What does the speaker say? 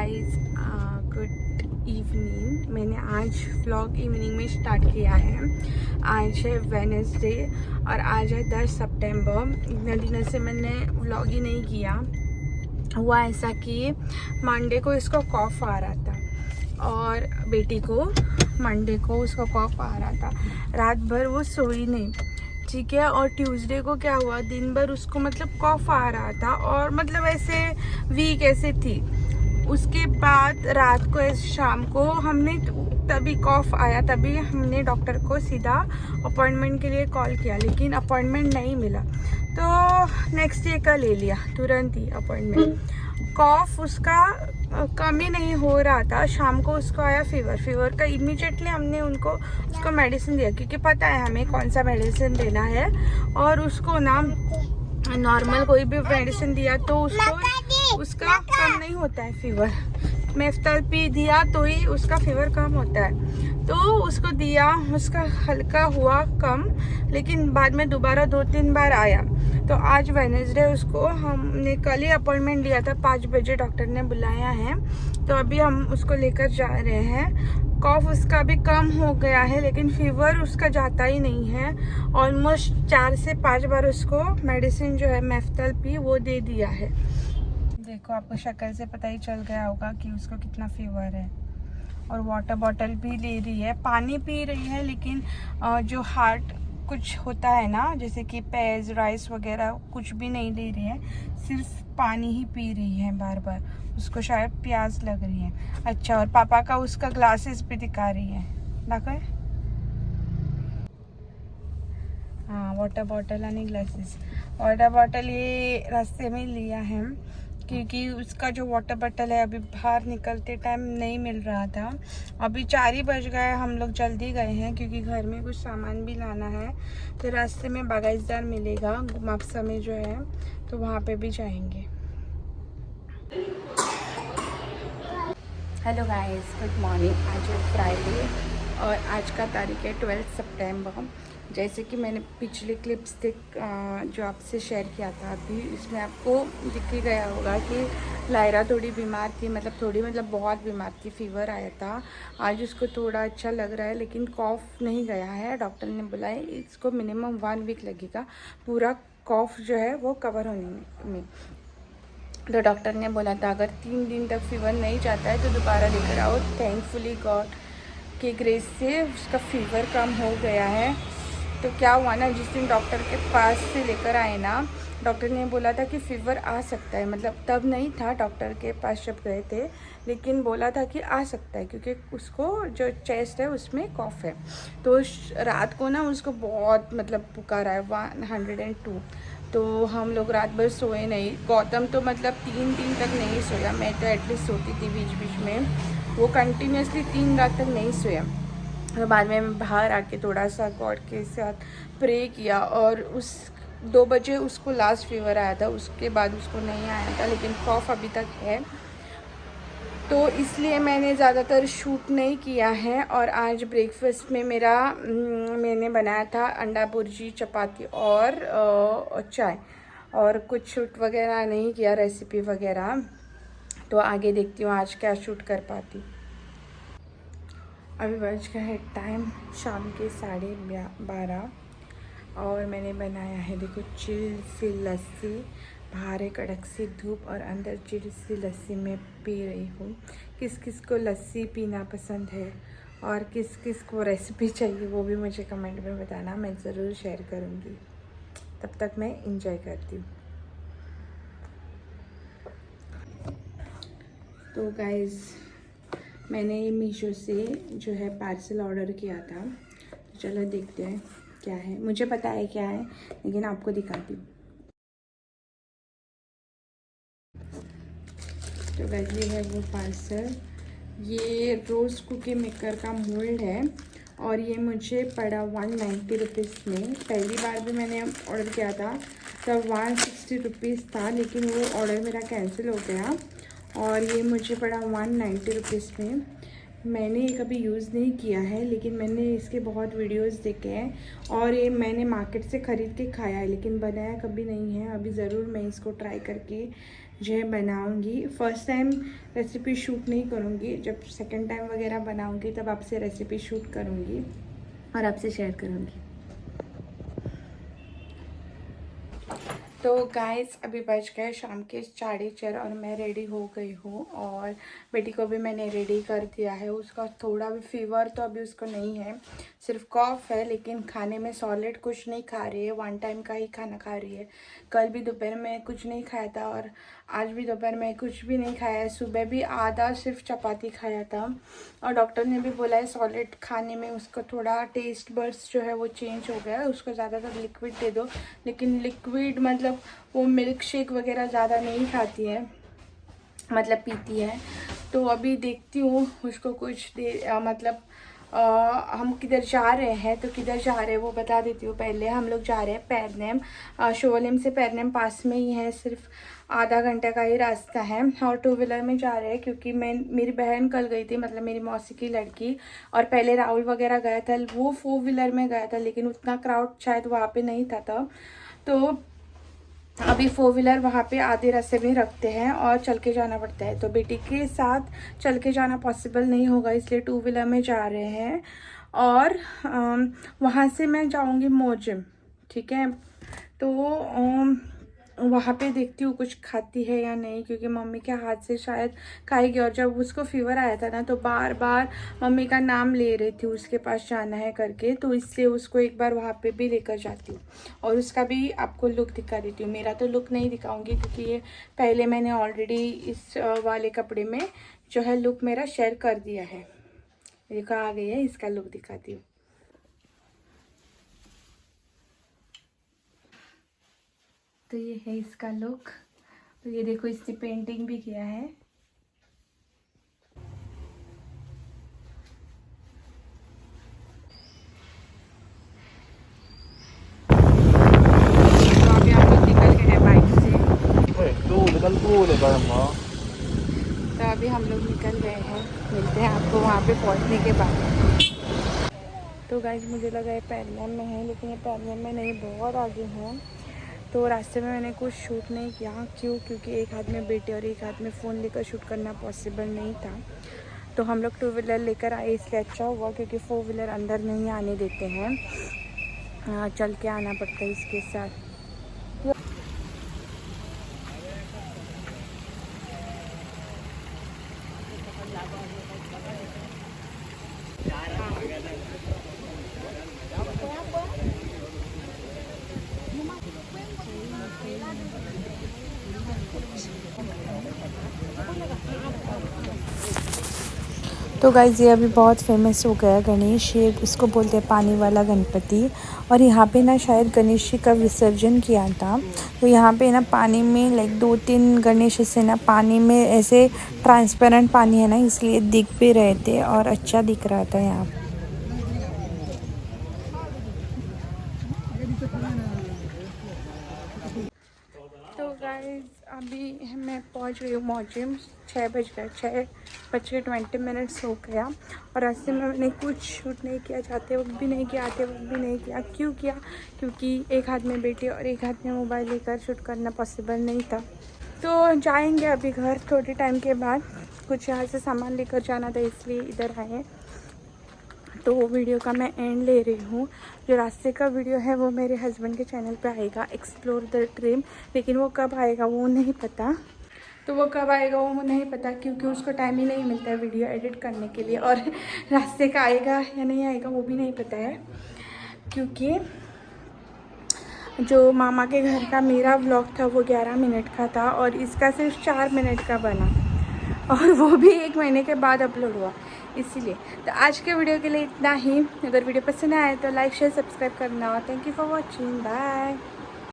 Guys, good evening. मैंने आज vlog evening में स्टार्ट किया है। आज है वेडनेसडे और आज है 10 सितंबर। इतने दिनों से मैंने व्लॉग ही नहीं किया। हुआ ऐसा कि मंडे को इसको कॉफ आ रहा था और बेटी को मंडे को उसको कॉफ आ रहा था। रात भर वो सोई नहीं, ठीक है। और ट्यूसडे को क्या हुआ, दिन भर उसको मतलब कॉफ आ रहा था और मतलब ऐसे वीक ऐसे थी। उसके बाद रात को ऐसे शाम को हमने तभी कॉफ आया, तभी हमने डॉक्टर को सीधा अपॉइंटमेंट के लिए कॉल किया, लेकिन अपॉइंटमेंट नहीं मिला। तो नेक्स्ट डे का ले लिया तुरंत ही अपॉइंटमेंट। कॉफ उसका कम ही नहीं हो रहा था। शाम को उसको आया फीवर का। इमीडिएटली हमने उसको मेडिसिन दिया, क्योंकि पता है हमें कौन सा मेडिसिन देना है। और उसको ना नॉर्मल कोई भी मेडिसिन दिया तो उसका कम नहीं होता है फीवर। मेफ्टल दिया तो ही उसका फीवर कम होता है। तो उसको दिया, उसका हल्का हुआ कम, लेकिन बाद में दोबारा 2-3 बार आया। तो आज वेडनेसडे उसको हमने कल ही अपॉइंटमेंट लिया था, 5 बजे डॉक्टर ने बुलाया है। तो अभी हम उसको लेकर जा रहे हैं। कॉफ उसका भी कम हो गया है, लेकिन फीवर उसका जाता ही नहीं है। ऑलमोस्ट 4 से 5 बार उसको मेडिसिन जो है मेफ्टल वो दे दिया है। देखो, आपको शक्ल से पता ही चल गया होगा कि उसको कितना फीवर है। और वाटर बॉटल भी ले रही है, पानी पी रही है, लेकिन जो हार्ट कुछ होता है ना, जैसे कि पेज राइस वगैरह कुछ भी नहीं ले रही है, सिर्फ पानी ही पी रही है बार बार। उसको शायद प्यास लग रही है। अच्छा, और पापा का उसका ग्लासेस भी दिखा रही है, देखो। हाँ, वाटर बॉटल आणि ग्लासेस। वाटर बॉटल ये रास्ते में लिया है, क्योंकि उसका जो वाटर बॉटल है अभी बाहर निकलते टाइम नहीं मिल रहा था। अभी 4 ही बज गए, हम लोग जल्दी गए हैं क्योंकि घर में कुछ सामान भी लाना है। तो रास्ते में बागाईसदार मिलेगा मापसा में जो है, तो वहाँ पे भी जाएंगे। Hello guys, good morning. आज है फ्राइडे और आज का तारीख है 12 सितंबर। जैसे कि मैंने पिछले क्लिप्स जो आपसे शेयर किया था, अभी इसमें आपको दिख ही गया होगा कि लायरा थोड़ी बीमार थी, मतलब बहुत बीमार थी, फीवर आया था। आज उसको थोड़ा अच्छा लग रहा है, लेकिन कॉफ नहीं गया है। डॉक्टर ने बोला है इसको मिनिमम 1 वीक लगेगा पूरा कॉफ जो है वो कवर होने में। तो डॉक्टर ने बोला था अगर 3 दिन तक फीवर नहीं जाता है तो दोबारा लेकर आओ। थैंकफुली गॉड के ग्रेस से उसका फीवर कम हो गया है। तो क्या हुआ ना, जिस दिन डॉक्टर के पास से लेकर आए ना, डॉक्टर ने बोला था कि फ़ीवर आ सकता है, मतलब तब नहीं था डॉक्टर के पास जब गए थे, लेकिन बोला था कि आ सकता है क्योंकि उसको जो चेस्ट है उसमें कॉफ है। तो रात को ना उसको बहुत मतलब पुकारा है 102। तो हम लोग रात भर सोए नहीं। गौतम तो मतलब 3 दिन तक नहीं सोया। मैं तो एटलीस्ट सोती थी बीच बीच में, वो कंटिन्यूसली 3 रात तक नहीं सोया। तो बाद में मैं बाहर आके थोड़ा सा गॉड के साथ प्रे किया और उस 2 बजे उसको लास्ट फीवर आया था। उसके बाद उसको नहीं आया था, लेकिन कॉफ अभी तक है। तो इसलिए मैंने ज़्यादातर शूट नहीं किया है। और आज ब्रेकफास्ट में मैंने बनाया था अंडा भुर्जी, चपाती और चाय, और कुछ शूट वगैरह नहीं किया, रेसिपी वगैरह। तो आगे देखती हूँ आज क्या शूट कर पाती। अभी बज गया है टाइम शाम के 12:30 और मैंने बनाया है, देखो, चिल सी लस्सी। बाहर है कड़क सी धूप और अंदर चिल सी लस्सी मैं पी रही हूँ। किस किस को लस्सी पीना पसंद है और किस किस को रेसिपी चाहिए वो भी मुझे कमेंट में बताना, मैं ज़रूर शेयर करूँगी। तब तक मैं इंजॉय करती हूँ। तो गाइज़, मैंने मीशो से जो है पार्सल ऑर्डर किया था। तो चलो देखते हैं क्या है। मुझे पता है क्या है, लेकिन आपको दिखाती हूँ। तो गाइस, ये है वो पार्सल। ये रोज़ कुकी मेकर का मोल्ड है और ये मुझे पड़ा 190 रुपीज़ में। पहली बार भी मैंने ऑर्डर किया था तब 160 रुपीज़ था, लेकिन वो ऑर्डर मेरा कैंसिल हो गया और ये मुझे पड़ा 190 रुपीज़ में। मैंने ये कभी यूज़ नहीं किया है, लेकिन मैंने इसके बहुत वीडियोस देखे हैं और ये मैंने मार्केट से ख़रीद के खाया है, लेकिन बनाया कभी नहीं है। अभी ज़रूर मैं इसको ट्राई करके जो है बनाऊंगी। फर्स्ट टाइम रेसिपी शूट नहीं करूंगी, जब सेकंड टाइम वगैरह बनाऊंगी तब आपसे रेसिपी शूट करूंगी और आपसे शेयर करूंगी। तो गाइस अभी बज गए शाम के 4:30 और मैं रेडी हो गई हूँ और बेटी को भी मैंने रेडी कर दिया है। उसका थोड़ा भी फीवर तो अभी उसको नहीं है, सिर्फ कॉफ है, लेकिन खाने में सॉलिड कुछ नहीं खा रही है, 1 टाइम का ही खाना खा रही है। कल भी दोपहर में कुछ नहीं खाया था और आज भी दोपहर में कुछ भी नहीं खाया है। सुबह भी आधा सिर्फ चपाती खाया था और डॉक्टर ने भी बोला है सॉलिड खाने में उसको थोड़ा टेस्ट बड्स जो है वो चेंज हो गया है, उसको ज़्यादातर लिक्विड दे दो। लेकिन लिक्विड मतलब वो मिल्क शेक वगैरह ज़्यादा नहीं खाती है, मतलब पीती है। तो अभी देखती हूँ उसको कुछ देर मतलब हम किधर जा रहे हैं, तो किधर जा रहे हैं वो बता देती हूँ। पहले हम लोग जा रहे हैं पैरनेम, शिवोलेम से पैरनेम पास में ही है, सिर्फ आधा घंटे का ही रास्ता है और 2 व्हीलर में जा रहे हैं क्योंकि मेरी बहन कल गई थी, मतलब मेरी मौसी की लड़की, और पहले राहुल वगैरह गया था, वो 4 व्हीलर में गया था, लेकिन उतना क्राउड शायद वहाँ पे नहीं था तब। तो अभी 4 व्हीलर वहाँ पे आधे रास्ते में रखते हैं और चल के जाना पड़ता है। तो बेटी के साथ चल के जाना पॉसिबल नहीं होगा, इसलिए 2 व्हीलर में जा रहे हैं और वहाँ से मैं जाऊँगी मोजिम, ठीक है। तो वहाँ पे देखती हूँ कुछ खाती है या नहीं, क्योंकि मम्मी के हाथ से शायद खाएगी। और जब उसको फीवर आया था ना तो बार बार मम्मी का नाम ले रही थी उसके पास जाना है करके, तो इसलिए उसको एक बार वहाँ पे भी लेकर जाती हूँ और उसका भी आपको लुक दिखा देती हूँ। मेरा तो लुक नहीं दिखाऊंगी क्योंकि ये पहले मैंने ऑलरेडी इस वाले कपड़े में जो है लुक मेरा शेयर कर दिया है। देखो आ गई है, इसका लुक दिखाती हूँ। तो ये है इसका लुक। तो ये देखो इसने पेंटिंग भी किया है। तो अभी हम लोग निकल गए हैं बाइक से। तो अभी हम लोग निकल गए हैं, मिलते हैं आपको वहाँ पे पहुँचने के बाद। तो गाइस मुझे लगा ये पैरनेम में है, लेकिन ये पैरनेम में नहीं, बहुत आगे है। तो रास्ते में मैंने कुछ शूट नहीं किया, क्योंकि एक हाथ में बेटे और एक हाथ में फ़ोन लेकर शूट करना पॉसिबल नहीं था। तो हम लोग 2 व्हीलर लेकर आए, इसलिए अच्छा हुआ, क्योंकि 4 व्हीलर अंदर नहीं आने देते हैं, चल के आना पड़ता है इसके साथ। तो गाइज़ ये अभी बहुत फेमस हो गया गणेश, ये इसको बोलते हैं पानी वाला गणपति। और यहाँ पे ना शायद गणेश जी का विसर्जन किया था, तो यहाँ पे ना पानी में लाइक 2-3 गणेश ऐसे ना पानी में ऐसे ट्रांसपेरेंट पानी है ना, इसलिए दिख भी रहे थे और अच्छा दिख रहा था यहाँ। तो गाइस अभी मैं पहुंच गई हूँ मोजिम, 6 बज गए, 6:20 हो गया और रास्ते में मैंने कुछ शूट नहीं किया, जाते वक्त भी नहीं किया, आते वक्त भी नहीं किया। क्यों किया? क्योंकि एक हाथ में बेटी और एक हाथ में मोबाइल लेकर शूट करना पॉसिबल नहीं था। तो जाएंगे अभी घर थोड़े टाइम के बाद, कुछ यहाँ से सामान लेकर जाना था इसलिए इधर आए हैं। तो वो वीडियो का मैं एंड ले रही हूँ। जो रास्ते का वीडियो है वो मेरे हस्बैंड के चैनल पे आएगा, एक्सप्लोर द ड्रीम, लेकिन वो कब आएगा वो नहीं पता। तो वो कब आएगा वो नहीं पता, क्योंकि उसको टाइम ही नहीं मिलता है वीडियो एडिट करने के लिए, और रास्ते का आएगा या नहीं आएगा वो भी नहीं पता है, क्योंकि जो मामा के घर का मेरा व्लॉग था वो 11 मिनट का था और इसका सिर्फ 4 मिनट का बना, और वो भी 1 महीने के बाद अपलोड हुआ इसीलिए। तो आज के वीडियो के लिए इतना ही। अगर वीडियो पसंद आए तो लाइक शेयर सब्सक्राइब करना। Thank you for watching, bye.